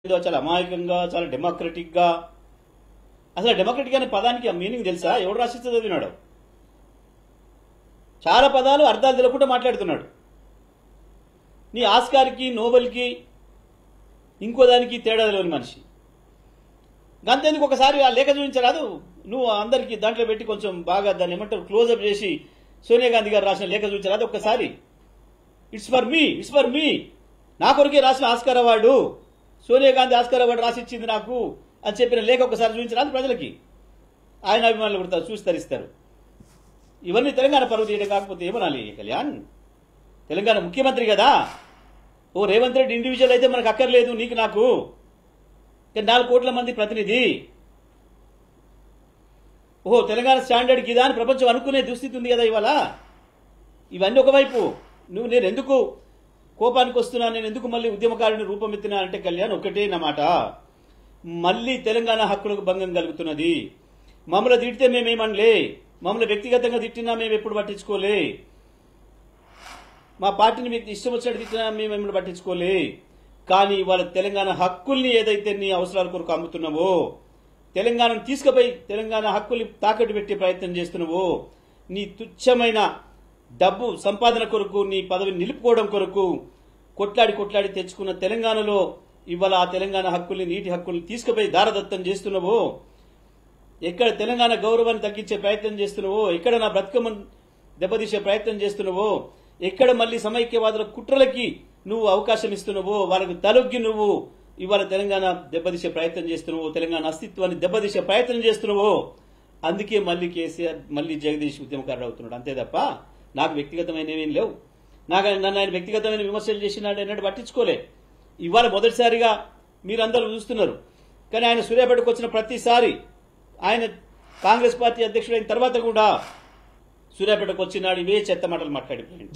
చాలా అమాయకంగా చాలా డెమోక్రటిక్ గా అసలు డెమోక్రటిక్ అనే పదానికి ఆ మీనింగ్ తెలుసా? ఎవడు రాసిస్తే చదివినాడు? చాలా పదాలు అర్థాలు తెలియకుండా మాట్లాడుతున్నాడు. నీ ఆస్కార్కి నోబెల్కి ఇంకో దానికి తేడా తెలియని మనిషి. గంతెందుకు ఒకసారి ఆ లేఖ చూపించరాదు? నువ్వు అందరికీ దాంట్లో పెట్టి కొంచెం బాగా దాన్ని ఏమంటారు క్లోజ్అప్ చేసి సోనియా గాంధీ గారు రాసిన లేఖ చూపించరాదు ఒక్కసారి? ఇట్స్ ఫర్ మీ నా కొరకే రాసిన Oscar award, Sonia Gandhi Oscar award రాసి ఇచ్చింది నాకు అని చెప్పిన లేఖ ఒకసారి చూపించరాదు ప్రజలకి? ఆయన అభిమానులు కూడా చూసి తరిస్తారు. ఇవన్నీ తెలంగాణ పరువు తీయడం కాకపోతే ఏమనాలి కళ్యాణ్? తెలంగాణ ముఖ్యమంత్రి కదా. ఓ రేవంత్ రెడ్డి ఇండివిజువల్ అయితే మనకు అక్కర్లేదు, నీకు నాకు 4 కోట్ల మంది ప్రతినిధి. ఓహో తెలంగాణ స్టాండర్డ్ కిదా అని ప్రపంచం అనుకునే దుస్థితి ఉంది కదా ఇవాళ. ఇవన్నీ ఒకవైపు నేను ఎందుకు కోపానికి వస్తున్నా, నేను ఎందుకు మళ్ళీ ఉద్యమకారుని రూపమెత్తినా అంటే కళ్యాణ్ ఒకటే నా మాట, మళ్ళీ తెలంగాణ హక్కులకు భంగం కలుగుతున్నది. మమ్మల్ని తిడితే మేమేమనలే, మమ్మల్ని వ్యక్తిగతంగా తిట్టినా మేము ఎప్పుడు పట్టించుకోలే, మా పార్టీని మీకు ఇష్టం వచ్చినట్టు తిట్టినా మేము పట్టించుకోలే. కానీ వాళ్ళ తెలంగాణ హక్కుల్ని ఏదైతే నీ అవసరాల కొరకు అమ్ముతున్నావో, తెలంగాణను తీసుకుపోయి తెలంగాణ హక్కుల్ని తాకట్టు పెట్టే ప్రయత్నం చేస్తున్నావో, నీ తుచ్చమైన డబ్బు సంపాదన కొరకు, నీ పదవిని నిలుపుకోవడం కొరకు కొట్లాడి తెచ్చుకున్న తెలంగాణలో ఇవాళ ఆ తెలంగాణ హక్కుల్ని, నీటి హక్కుల్ని తీసుకుపోయి దారదత్తం చేస్తున్నావో, ఎక్కడ తెలంగాణ గౌరవాన్ని తగ్గించే ప్రయత్నం చేస్తున్నావో, ఎక్కడ నా బ్రతుకమ్మను దెబ్బతీసే ప్రయత్నం చేస్తున్నావో, ఎక్కడ మళ్ళీ సమైక్యవాదుల కుట్రలకి నువ్వు అవకాశం ఇస్తున్నావో, వాళ్ళకు తలొగ్గి నువ్వు ఇవాళ తెలంగాణ దెబ్బతీసే ప్రయత్నం చేస్తున్నావో, తెలంగాణ అస్తిత్వాన్ని దెబ్బతీసే ప్రయత్నం చేస్తున్నావో, అందుకే మళ్ళీ కేసీఆర్ మళ్ళీ జగదీష్ ఉద్యమకారుడు అవుతున్నాడు. అంతే తప్ప నాకు వ్యక్తిగతమైన ఏమేం లేవు. నన్ను ఆయన వ్యక్తిగతమైన విమర్శలు చేసినాడు ఎన్నడూ పట్టించుకోలే. ఇవాళ మొదటిసారిగా మీరందరూ చూస్తున్నారు. కానీ ఆయన సూర్యాపేటకు వచ్చిన ప్రతిసారి, ఆయన కాంగ్రెస్ పార్టీ అధ్యక్షుడైన తర్వాత కూడా సూర్యాపేటకు వచ్చినాడు ఇవే చెత్త మాటలు మాట్లాడిపోయింది.